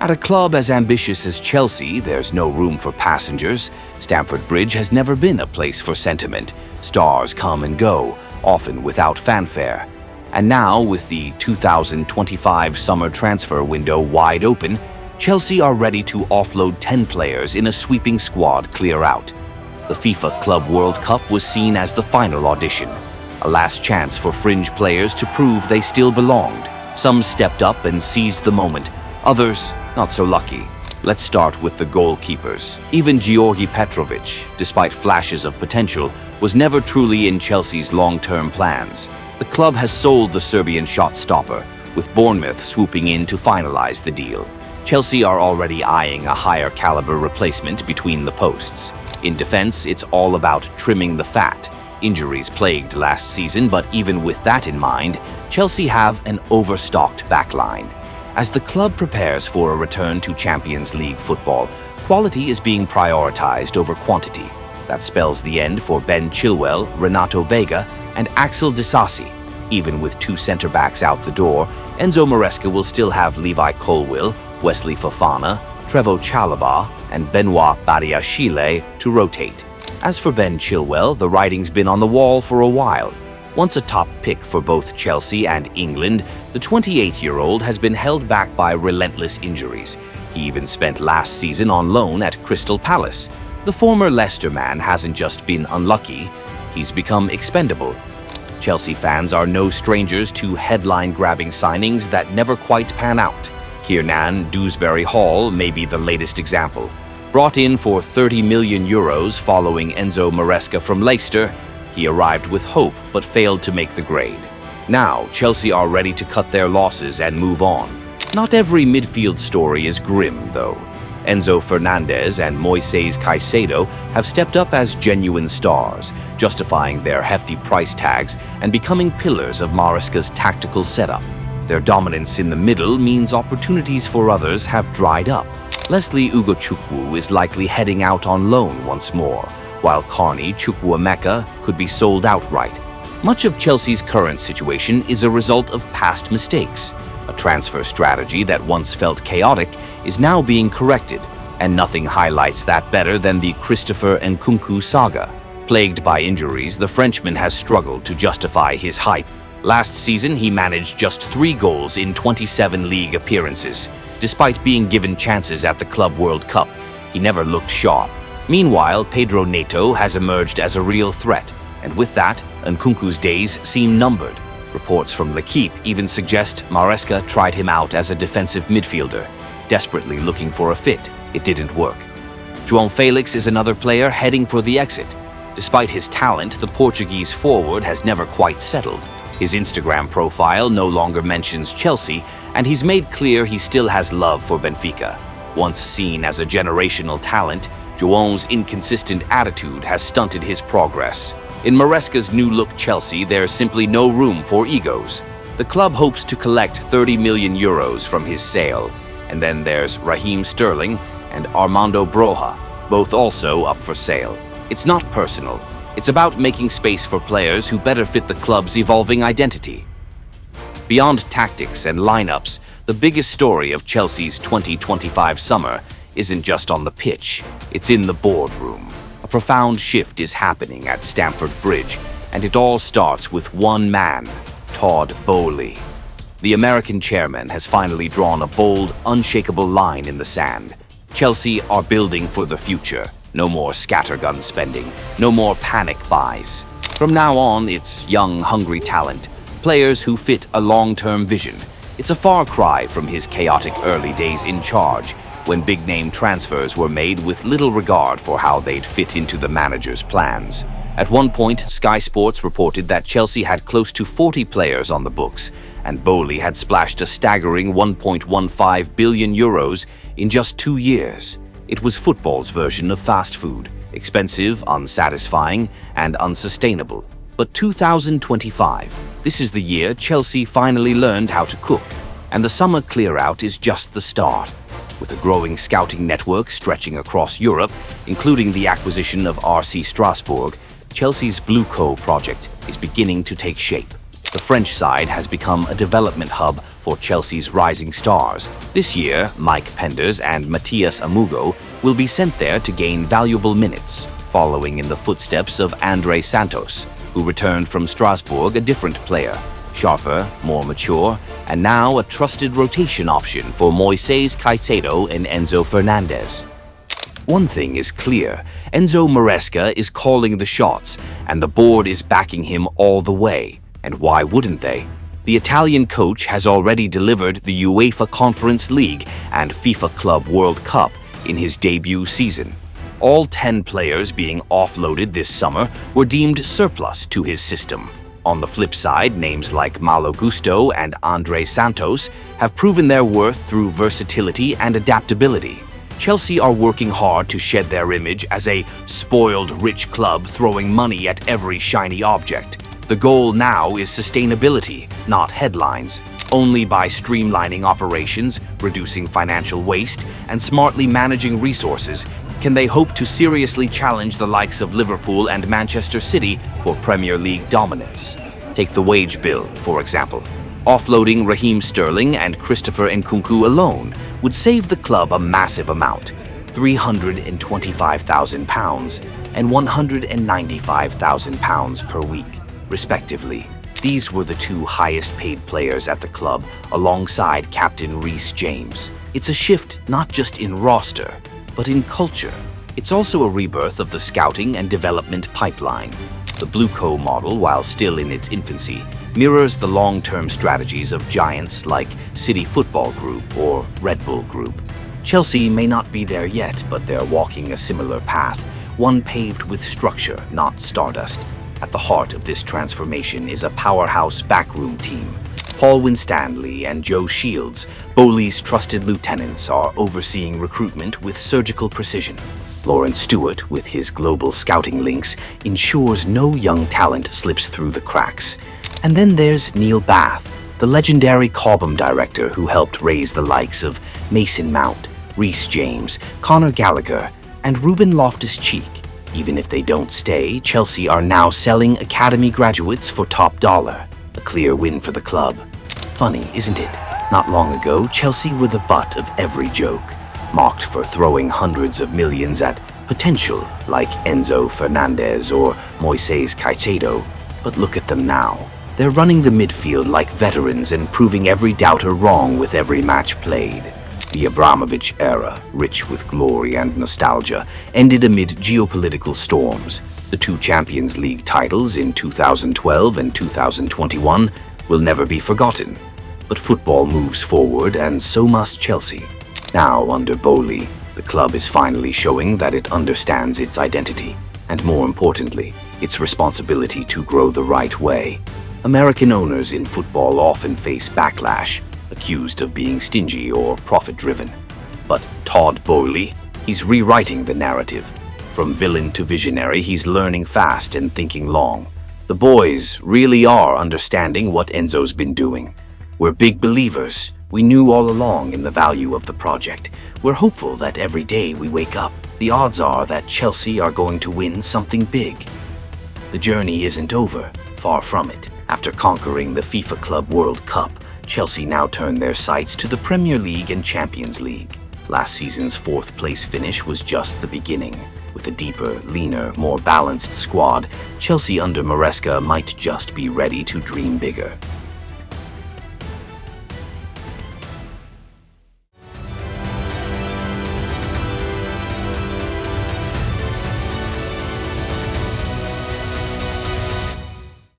At a club as ambitious as Chelsea, there's no room for passengers. Stamford Bridge has never been a place for sentiment. Stars come and go, often without fanfare. And now, with the 2025 summer transfer window wide open, Chelsea are ready to offload 10 players in a sweeping squad clear-out. The FIFA Club World Cup was seen as the final audition, a last chance for fringe players to prove they still belonged. Some stepped up and seized the moment, others not so lucky. Let's start with the goalkeepers. Even Georgi Petrovic, despite flashes of potential, was never truly in Chelsea's long-term plans. The club has sold the Serbian shot stopper, with Bournemouth swooping in to finalize the deal. Chelsea are already eyeing a higher caliber replacement between the posts. In defense, it's all about trimming the fat. Injuries plagued last season, but even with that in mind, Chelsea have an overstocked backline. As the club prepares for a return to Champions League football, quality is being prioritized over quantity. That spells the end for Ben Chilwell, Renato Vega, and Axel Disasi. Even with two centre-backs out the door, Enzo Maresca will still have Levi Colwill, Wesley Fofana, Trevoh Chalobah, and Benoit Badiashile to rotate. As for Ben Chilwell, the writing's been on the wall for a while. Once a top pick for both Chelsea and England, the 28-year-old has been held back by relentless injuries. He even spent last season on loan at Crystal Palace. The former Leicester man hasn't just been unlucky, he's become expendable. Chelsea fans are no strangers to headline-grabbing signings that never quite pan out. Kiernan Dewsbury Hall may be the latest example. Brought in for €30 million following Enzo Maresca from Leicester, he arrived with hope but failed to make the grade. Now, Chelsea are ready to cut their losses and move on. Not every midfield story is grim, though. Enzo Fernandez and Moises Caicedo have stepped up as genuine stars, justifying their hefty price tags and becoming pillars of Maresca's tactical setup. Their dominance in the middle means opportunities for others have dried up. Leslie Ugochukwu is likely heading out on loan once more, while Carney Chukwuemeka could be sold outright. Much of Chelsea's current situation is a result of past mistakes. A transfer strategy that once felt chaotic is now being corrected, and nothing highlights that better than the Christopher Nkunku saga. Plagued by injuries, the Frenchman has struggled to justify his hype. Last season, he managed just 3 goals in 27 league appearances. Despite being given chances at the Club World Cup, he never looked sharp. Meanwhile, Pedro Neto has emerged as a real threat, and with that, Nkunku's days seem numbered. Reports from L'Equipe even suggest Maresca tried him out as a defensive midfielder, desperately looking for a fit. It didn't work. João Félix is another player heading for the exit. Despite his talent, the Portuguese forward has never quite settled. His Instagram profile no longer mentions Chelsea, and he's made clear he still has love for Benfica. Once seen as a generational talent, João's inconsistent attitude has stunted his progress. In Maresca's new-look Chelsea, there's simply no room for egos. The club hopes to collect €30 million from his sale. And then there's Raheem Sterling and Armando Broja, both also up for sale. It's not personal. It's about making space for players who better fit the club's evolving identity. Beyond tactics and lineups, the biggest story of Chelsea's 2025 summer isn't just on the pitch, it's in the boardroom. A profound shift is happening at Stamford Bridge, and it all starts with one man, Todd Boehly. The American chairman has finally drawn a bold, unshakable line in the sand. Chelsea are building for the future. No more scattergun spending, no more panic buys. From now on, it's young, hungry talent, players who fit a long-term vision. It's a far cry from his chaotic early days in charge, when big-name transfers were made with little regard for how they'd fit into the manager's plans. At one point, Sky Sports reported that Chelsea had close to 40 players on the books, and Boehly had splashed a staggering €1.15 billion in just 2 years. It was football's version of fast food, expensive, unsatisfying, and unsustainable. But 2025, this is the year Chelsea finally learned how to cook, and the summer clear-out is just the start. With a growing scouting network stretching across Europe, including the acquisition of RC Strasbourg, Chelsea's Blue Co project is beginning to take shape. The French side has become a development hub for Chelsea's rising stars. This year, Mike Penders and Matias Amugo will be sent there to gain valuable minutes, following in the footsteps of Andre Santos, who returned from Strasbourg a different player, sharper, more mature, and now a trusted rotation option for Moises Caicedo and Enzo Fernandez. One thing is clear, Enzo Maresca is calling the shots, and the board is backing him all the way. And why wouldn't they? The Italian coach has already delivered the UEFA Conference League and FIFA Club World Cup in his debut season. All 10 players being offloaded this summer were deemed surplus to his system. On the flip side, names like Malo Gusto and Andre Santos have proven their worth through versatility and adaptability. Chelsea are working hard to shed their image as a spoiled rich club throwing money at every shiny object. The goal now is sustainability, not headlines. Only by streamlining operations, reducing financial waste, and smartly managing resources can they hope to seriously challenge the likes of Liverpool and Manchester City for Premier League dominance. Take the wage bill, for example. Offloading Raheem Sterling and Christopher Nkunku alone would save the club a massive amount, £325,000 and £195,000 per week, respectively. These were the two highest-paid players at the club, alongside captain Reece James. It's a shift not just in roster, but in culture. It's also a rebirth of the scouting and development pipeline. The Blueco model, while still in its infancy, mirrors the long-term strategies of giants like City Football Group or Red Bull Group. Chelsea may not be there yet, but they're walking a similar path, one paved with structure, not stardust. At the heart of this transformation is a powerhouse backroom team. Paul Winstanley and Joe Shields, Boehly's trusted lieutenants, are overseeing recruitment with surgical precision. Lawrence Stewart, with his global scouting links, ensures no young talent slips through the cracks. And then there's Neil Bath, the legendary Cobham director who helped raise the likes of Mason Mount, Reece James, Conor Gallagher, and Ruben Loftus-Cheek. Even if they don't stay, Chelsea are now selling academy graduates for top dollar. A clear win for the club. Funny, isn't it? Not long ago, Chelsea were the butt of every joke, mocked for throwing hundreds of millions at potential like Enzo Fernandez or Moises Caicedo. But look at them now. They're running the midfield like veterans and proving every doubter wrong with every match played. The Abramovich era, rich with glory and nostalgia, ended amid geopolitical storms. The two Champions League titles in 2012 and 2021 will never be forgotten. But football moves forward, and so must Chelsea. Now, under Boehly, the club is finally showing that it understands its identity, and more importantly, its responsibility to grow the right way. American owners in football often face backlash, accused of being stingy or profit-driven. But Todd Boehly, he's rewriting the narrative. From villain to visionary, he's learning fast and thinking long. The boys really are understanding what Enzo's been doing. We're big believers. We knew all along in the value of the project. We're hopeful that every day we wake up, the odds are that Chelsea are going to win something big. The journey isn't over, far from it. After conquering the FIFA Club World Cup, Chelsea now turn their sights to the Premier League and Champions League. Last season's fourth-place finish was just the beginning. With a deeper, leaner, more balanced squad, Chelsea under Maresca might just be ready to dream bigger.